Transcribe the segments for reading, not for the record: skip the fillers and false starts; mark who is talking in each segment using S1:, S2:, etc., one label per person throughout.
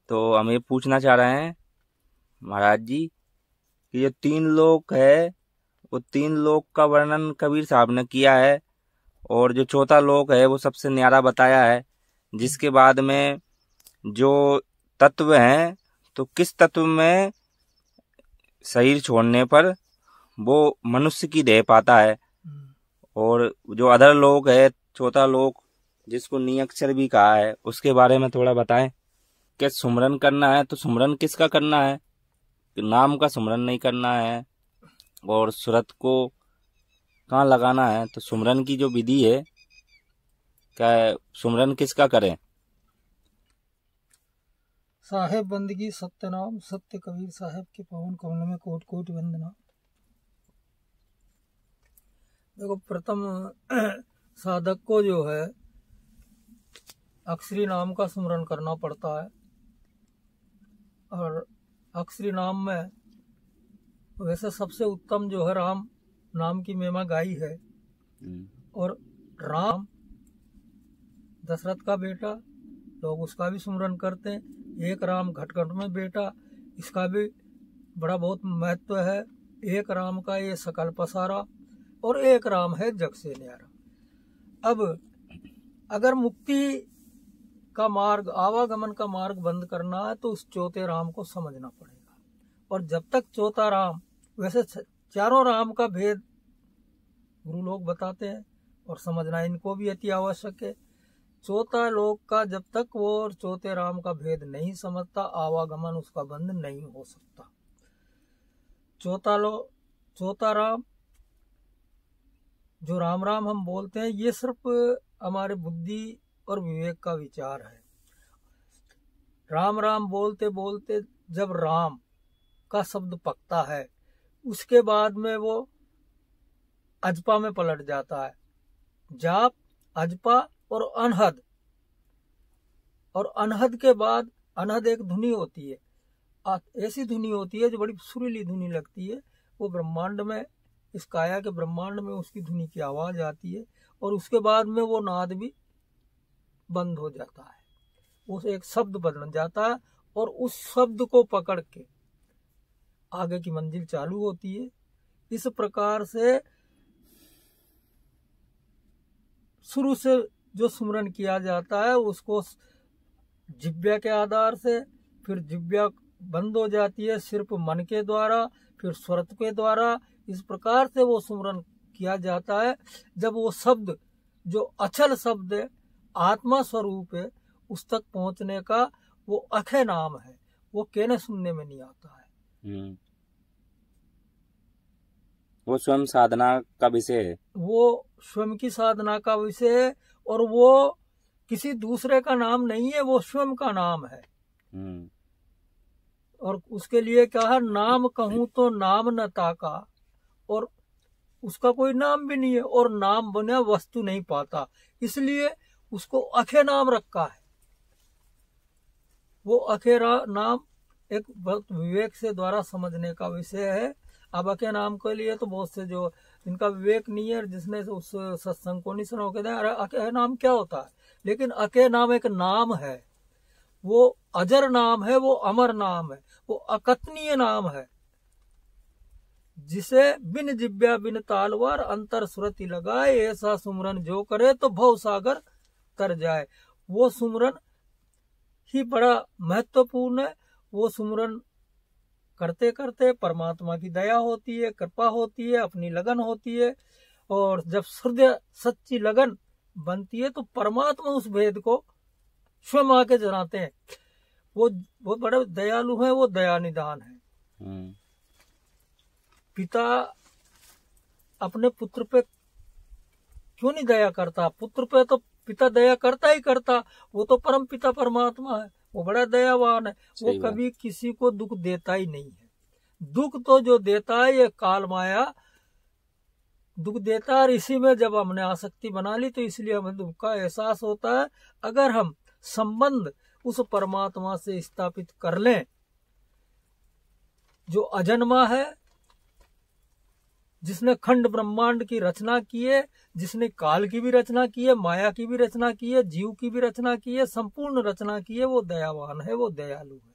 S1: तो हम ये पूछना चाह रहे हैं महाराज जी कि ये तीन लोक है, वो तीन लोक का वर्णन कबीर साहब ने किया है, और जो चौथा लोक है वो सबसे न्यारा बताया है। जिसके बाद में जो तत्व हैं, तो किस तत्व में शरीर छोड़ने पर वो मनुष्य की देह पाता है, और जो अधर लोक है चौथा लोक जिसको नियक्षर भी कहा है, उसके बारे में थोड़ा बताएं। कि सुमरन करना है तो सुमरन किसका करना है, कि नाम का सुमरन नहीं करना है, और सुरत को कहाँ लगाना है, तो सुमरन की जो विधि है क्या है, सुमरन किसका करें।
S2: साहेब बंदगी सत्यनाम सत्य कबीर साहब के पावन कमल में कोट कोट वंदना। देखो, प्रथम साधक को जो है अक्षरी नाम का स्मरण करना पड़ता है, और अक्षरी नाम में वैसे सबसे उत्तम जो है राम नाम की महिमा गाई है। और राम दशरथ का बेटा, लोग उसका भी स्मरण करते हैं। एक राम घटघट में बेटा, इसका भी बड़ा बहुत महत्व है। एक राम का ये सकल पसारा, और एक राम है जग से न्यारा। अब अगर मुक्ति का मार्ग, आवागमन का मार्ग बंद करना है तो उस चौथे राम को समझना पड़ेगा। और जब तक चौथा राम, वैसे चारों राम का भेद गुरु लोग बताते हैं और समझना इनको भी अति आवश्यक है। चौथा लोक का जब तक वो और चौथे राम का भेद नहीं समझता, आवागमन उसका बंद नहीं हो सकता। चौथा राम जो राम राम हम बोलते हैं, ये सिर्फ हमारे बुद्धि और विवेक का विचार है। राम राम बोलते बोलते जब राम का शब्द पकता है, उसके बाद में वो अजपा में पलट जाता है। जाप, अजपा और अनहद। और अनहद के बाद, अनहद एक धुनी होती है, ऐसी धुनी होती है जो बड़ी सुरीली धुनी लगती है। वो ब्रह्मांड में, इस काया के ब्रह्मांड में उसकी धुनी की आवाज आती है, और उसके बाद में वो नाद भी बंद हो जाता है, वो एक शब्द बन जाता है, और उस शब्द को पकड़ के आगे की मंजिल चालू होती है। इस प्रकार से शुरू से जो सुमरन किया जाता है उसको जिव्या के आधार से, फिर जिव्या बंद हो जाती है सिर्फ मन के द्वारा, फिर स्वरत के द्वारा। इस प्रकार से वो सुमरन किया जाता है। जब वो शब्द जो अचल शब्द है, आत्मा स्वरूप है, उस तक पहुंचने का वो अखे नाम है। वो कहने सुनने में नहीं आता है।
S1: वो स्वयं साधना का विषय है,
S2: वो स्वयं की साधना का विषय है, और वो किसी दूसरे का नाम नहीं है, वो स्वयं का नाम है। और उसके लिए क्या है, नाम कहूं तो नाम न ताका, और उसका कोई नाम भी नहीं है, और नाम बना वस्तु नहीं पाता, इसलिए उसको अखे नाम रखा है। वो अखे नाम एक बहुत विवेक से द्वारा समझने का विषय है। अब अखे नाम के लिए तो बहुत से जो इनका विवेक नहीं है, जिसने उस सत्संग को नहीं सुना, हो कहते हैं अरे अखे नाम क्या होता है। लेकिन अखे नाम एक नाम है, वो अजर नाम है, वो अमर नाम है, वो अकथनीय नाम है, जिसे बिन जिब्या बिन तालवार अंतर सुरति लगाए, ऐसा सुमरन जो करे तो भव सागर तर जाए। वो सुमरन ही बड़ा महत्वपूर्ण है। वो सुमरन करते करते परमात्मा की दया होती है, कृपा होती है, अपनी लगन होती है, और जब हृदय सच्ची लगन बनती है तो परमात्मा उस भेद को स्वयं आके जनाते हैं। वो बड़े दयालु हैं, वो दया निदान है। पिता अपने पुत्र पे क्यों नहीं दया करता? पुत्र पे तो पिता दया करता ही करता। वो तो परम पिता परमात्मा है, वो बड़ा दयावान है। वो कभी किसी को दुख देता ही नहीं है। दुख तो जो देता है ये काल माया दुख देता है, और इसी में जब हमने आसक्ति बना ली तो इसलिए हमें दुख का एहसास होता है। अगर हम संबंध उस परमात्मा से स्थापित कर लें जो अजन्मा है, जिसने खंड ब्रह्मांड की रचना की है, जिसने काल की भी रचना की है, माया की भी रचना की है, जीव की भी रचना की है, संपूर्ण रचना की है, वो दयावान है, वो दयालु है,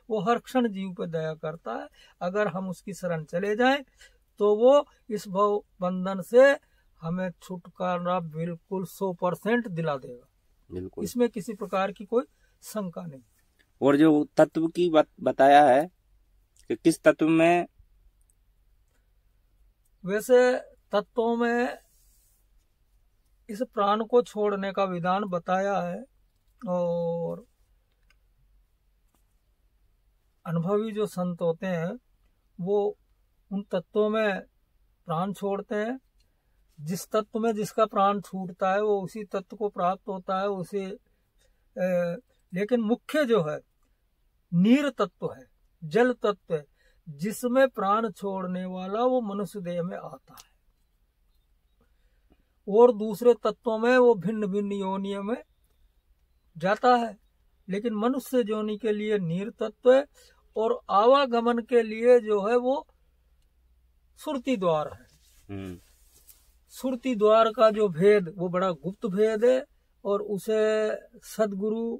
S2: वो हर क्षण जीव पे दया करता है। अगर हम उसकी शरण चले जाएं तो वो इस भव बंधन से हमें छुटकारा बिल्कुल 100% दिला देगा,
S1: बिल्कुल।
S2: इसमें किसी प्रकार की कोई शंका नहीं।
S1: और जो तत्व की बताया है कि किस तत्व में,
S2: वैसे तत्वों में इस प्राण को छोड़ने का विधान बताया है, और अनुभवी जो संत होते हैं वो उन तत्वों में प्राण छोड़ते हैं। जिस तत्व में जिसका प्राण छूटता है वो उसी तत्व को प्राप्त होता है, उसे लेकिन मुख्य जो है नीर तत्व है, जल तत्व है, जिसमें प्राण छोड़ने वाला वो मनुष्य देह में आता है, और दूसरे तत्वों में वो भिन्न भिन्न योनियों में जाता है। लेकिन मनुष्य योनि के लिए नीर तत्व है, और आवागमन के लिए जो है वो सुरति द्वार है। सुरति द्वार का जो भेद वो बड़ा गुप्त भेद है, और उसे सदगुरु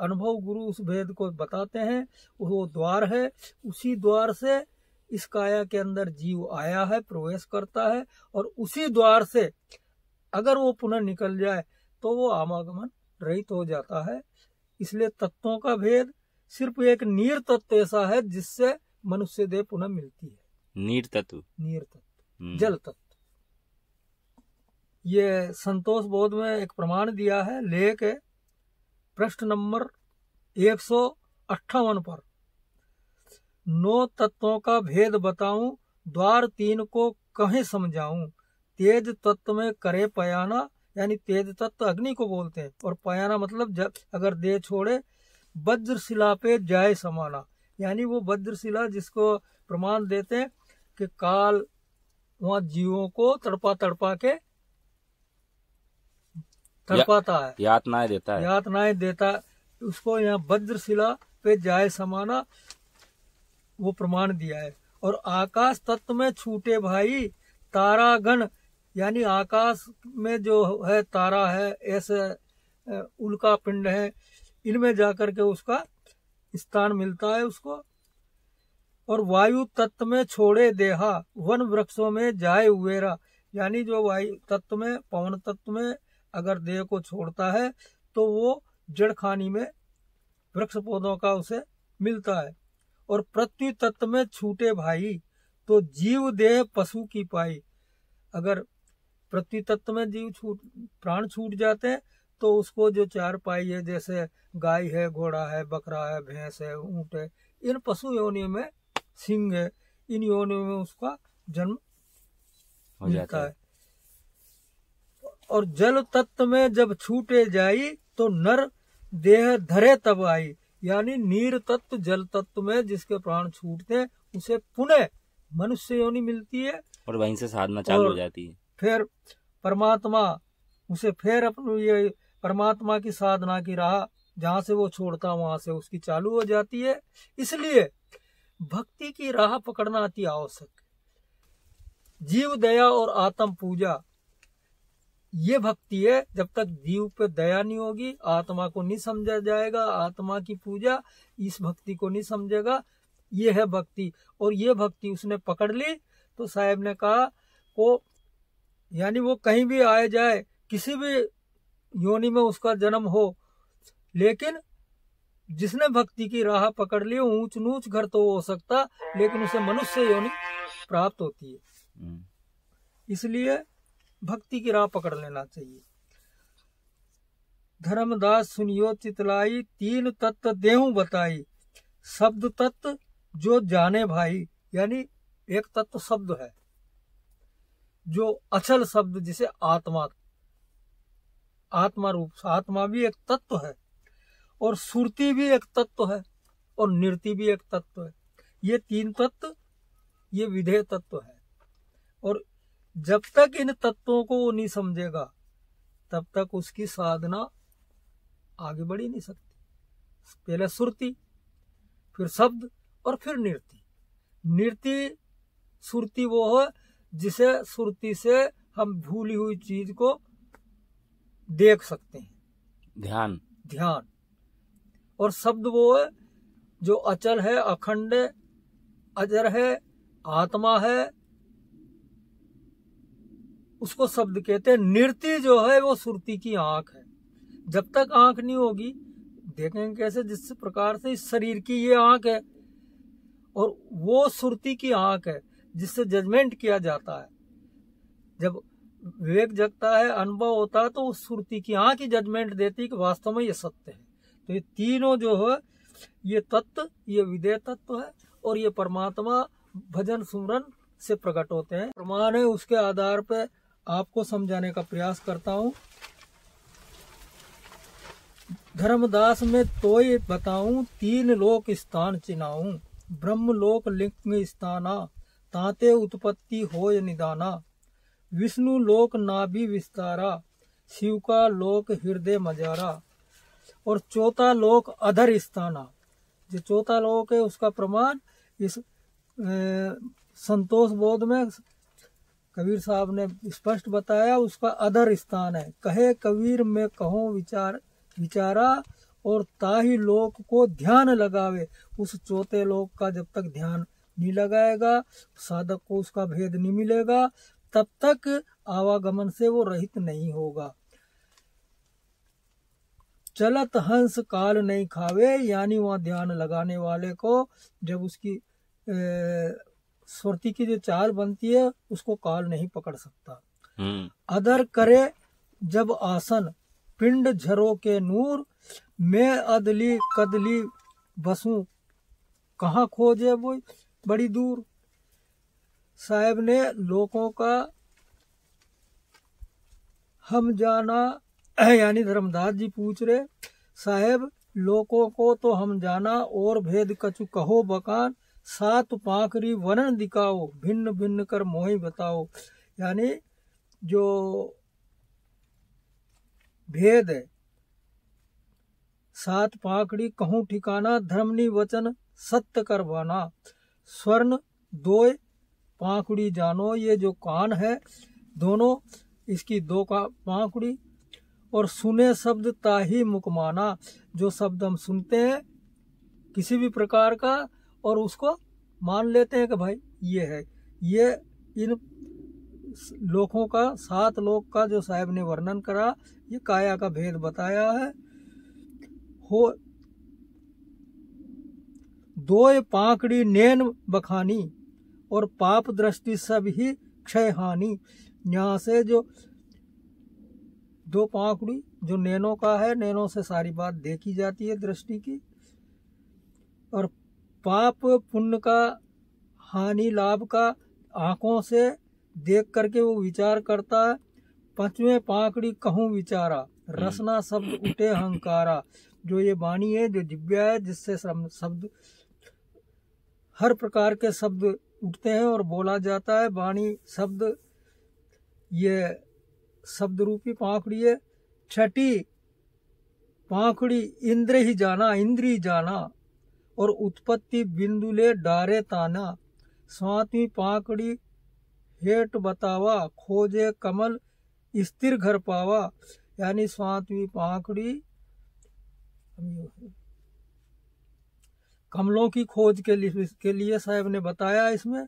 S2: अनुभव गुरु उस भेद को बताते हैं। वो द्वार है, उसी द्वार से इस काया के अंदर जीव आया है, प्रवेश करता है, और उसी द्वार से अगर वो पुनः निकल जाए तो वो आवागमन रहित हो जाता है। इसलिए तत्वों का भेद सिर्फ एक नीर तत्व ऐसा है जिससे मनुष्य देह पुनः मिलती है।
S1: नीर तत्व,
S2: जल तत्व। ये संतोष बोध में एक प्रमाण दिया है, लेख है पृष्ठ नंबर 158 पर। 9 तत्वों का भेद बताऊं, द्वार 3 को कहीं समझाऊं। तेज तत्व में करे पयाना, यानी तेज तत्व अग्नि को बोलते हैं, और पयाना मतलब जब अगर देह छोड़े वज्रशिला पे जाए समाना, यानी वो वज्रशिला जिसको प्रमाण देते हैं कि काल वहां जीवों को तड़पा तड़पा के तड़पाता है, यातनाएं देता, उसको यहाँ वज्रशिला पे जाए समाना वो प्रमाण दिया है। और आकाश तत्व में छूटे भाई तारागण, यानी आकाश में जो है तारा है, ऐसे उल्का पिंड है, इनमें जाकर के उसका स्थान मिलता है उसको। और वायु तत्व में छोड़े देहा, वन वृक्षों में जाए उवेरा, यानी जो वायु तत्व में पवन तत्व में अगर देह को छोड़ता है तो वो जड़ खानी में वृक्ष पौधों का उसे मिलता है। और पृथ्वी तत्व में छूटे भाई तो जीव देह पशु की पाई, अगर पृथ्वी तत्व में जीव प्राण छूट जाते हैं तो उसको जो 4 पाई है, जैसे गाय है, घोड़ा है, बकरा है, भैंस है, ऊंट है, इन पशु योनियों में सिंह है, इन योनियों में उसका जन्म हो जाता है। और जल तत्व में जब छूटे जाई तो नर देह धरे तब आई, यानी नीर तत्व जल तत्व में जिसके प्राण छूटते हैं उसे पुनः मनुष्य योनि मिलती है,
S1: और वहीं से साधना चालू हो जाती है।
S2: फिर परमात्मा उसे फिर अपनी ये परमात्मा की साधना की राह जहां से वो छोड़ता वहां से उसकी चालू हो जाती है। इसलिए भक्ति की राह पकड़ना अति आवश्यक है। जीव दया और आत्म पूजा ये भक्ति है। जब तक जीव पे दया नहीं होगी, आत्मा को नहीं समझा जाएगा, आत्मा की पूजा इस भक्ति को नहीं समझेगा, ये है भक्ति। और ये भक्ति उसने पकड़ ली तो साहब ने कहा को, यानी वो कहीं भी आए जाए, किसी भी योनि में उसका जन्म हो, लेकिन जिसने भक्ति की राह पकड़ ली, ऊंच नीच घर तो हो सकता, लेकिन उसे मनुष्य योनि प्राप्त होती है। इसलिए भक्ति की राह पकड़ लेना चाहिए। धर्मदास सुनियो चितलाई, 3 तत्व देहूं बताई, शब्द तत्व जो जाने भाई, यानी एक तत्व शब्द है जो अचल शब्द, जिसे आत्मा, आत्मा रूप, आत्मा भी एक तत्व है, और सुरति भी एक तत्व है, और निरति भी एक तत्व है। ये 3 तत्व ये विधेय तत्व है। और जब तक इन तत्वों को वो नहीं समझेगा तब तक उसकी साधना आगे बढ़ ही नहीं सकती। पहले सुरति, फिर शब्द, और फिर निरति। निरति सुरति वो है जिसे सुरती से हम भूली हुई चीज को देख सकते हैं। ध्यान। और शब्द वो है जो अचल है, अखंड है, अजर है, आत्मा है, उसको शब्द कहते हैं। नृत्य जो है वो सुरती की आंख है। जब तक आंख नहीं होगी देखेंगे कैसे? जिस प्रकार से इस शरीर की ये आंख है और वो सुरती की आंख है जिससे जजमेंट किया जाता है। जब विवेक जगता है, अनुभव होता है, तो उस सुरती की आंख ही जजमेंट देती है कि वास्तव में ये सत्य है। तो ये तीनों जो है, ये तत्व, ये विदेह तत्व है और ये परमात्मा भजन सुमरन से प्रकट होते हैं। प्रमाण है, उसके आधार पर आपको समझाने का प्रयास करता हूँ। धर्मदास में तोय बताऊं, तीन लोक स्थान चिनाऊं। ब्रह्म लोक लिंग स्थाना, ताते उत्पत्ति होय निदाना। विष्णु लोक नाभि विस्तारा, शिव का लोक हृदय मजारा। और चौथा लोक अधर स्थाना। जो चौथा लोक है उसका प्रमाण इस संतोष बोध में कबीर साहब ने स्पष्ट बताया। उसका अधर स्थान है। कहे कबीर में कहो विचारा, और ताही लोक को ध्यान लगावे। उस चौथे लोक का जब तक ध्यान नहीं लगाएगा, साधक को उसका भेद नहीं मिलेगा, तब तक आवागमन से वो रहित नहीं होगा। चलत हंस काल नहीं खावे, यानी वहाँ ध्यान लगाने वाले को जब उसकी सुरती की जो चाल बनती है उसको काल नहीं पकड़ सकता। अदर करे जब आसन, पिंड झरो के नूर। मैं अदली कदली बसूं, कहाँ खोजे वो बड़ी दूर। साहब ने लोगों का हम जाना, यानी धर्मदास जी पूछ रहे, साहेब लोगों को तो हम जाना, और भेद कछु कहो बकान। सात पाखरी वर्णन दिखाओ, भिन्न भिन्न कर मोहि बताओ। यानी जो भेद है, सात पाखड़ी कहूँ ठिकाना, धर्मनी वचन सत्य करवाना। स्वर्ण दोय पाखड़ी जानो, ये जो कान है दोनों, इसकी दो का पाखड़ी। और सुने शब्द ताही मुकमाना, जो शब्द हम सुनते हैं किसी भी प्रकार का और उसको मान लेते हैं कि भाई ये है। ये इन लोकों का, सात लोक का जो साहब ने वर्णन करा, ये काया का भेद बताया है। हो दोय पाकड़ी नैन बखानी, और पाप दृष्टि सब ही क्षय हानि। यहाँ से जो दो पाकड़ी जो नैनों का है, नैनों से सारी बात देखी जाती है दृष्टि की। और पाप पुण्य का, हानि लाभ का आंखों से देख करके वो विचार करता है। पांचवें पाकड़ी कहूँ विचारा, रसना शब्द उठे अहंकारा। जो ये वाणी है, जो जिब्या है, जिससे शब्द, हर प्रकार के शब्द उठते हैं और बोला जाता है। वाणी शब्द, ये शब्द रूपी पाखड़ी है। छठी पाखड़ी इंद्र ही जाना, इंद्री जाना, और उत्पत्ति बिंदुले डारे ताना। सातवीं पाखड़ी हेट बतावा, खोजे कमल स्थिर घर पावा। यानी सातवीं पाखड़ी कमलों की खोज के लिए साहब ने बताया। इसमें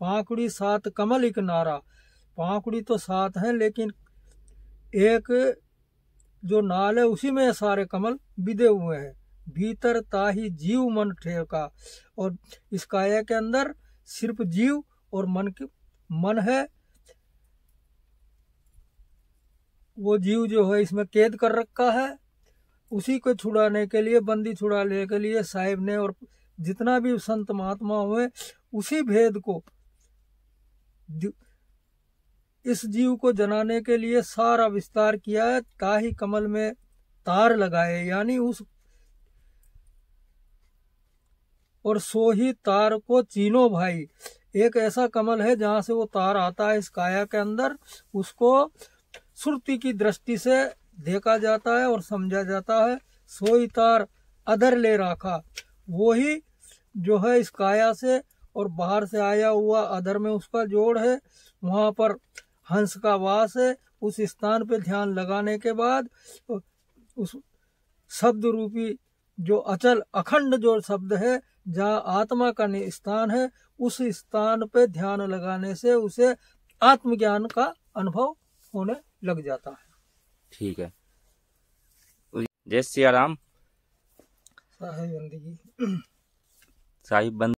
S2: पाखड़ी सात कमल एक नारा। पाखड़ी तो सात है, लेकिन एक जो नाल है उसी में सारे कमल बिदे हुए हैं। भीतर ताही जीव मन ठेका, और इस काया के अंदर सिर्फ जीव और मन है। वो जीव जो है इसमें कैद कर रखा है। उसी को छुड़ाने के लिए, बंदी छुड़ाने के लिए साहिब ने और जितना भी संत महात्मा हुए, उसी भेद को, इस जीव को जनाने के लिए सारा विस्तार किया है। ताही कमल में तार लगाए, यानी उस, और सो ही तार को चीनो भाई। एक ऐसा कमल है जहां से वो तार आता है इस काया के अंदर, उसको सुरती की दृष्टि से देखा जाता है और समझा जाता है। सोई तार अदर ले राखा, वो ही जो है इस काया से और बाहर से आया हुआ अधर में उसका जोड़ है, वहां पर हंस का वास है। उस स्थान पे ध्यान लगाने के बाद उस शब्द रूपी जो अचल अखंड जो शब्द है, जहाँ आत्मा का स्थान है, उस स्थान पे ध्यान लगाने से उसे आत्मज्ञान का अनुभव होने लग जाता है।
S1: ठीक है। जय सिया राम।
S2: साहिब बंदगी।
S1: साहिब बंद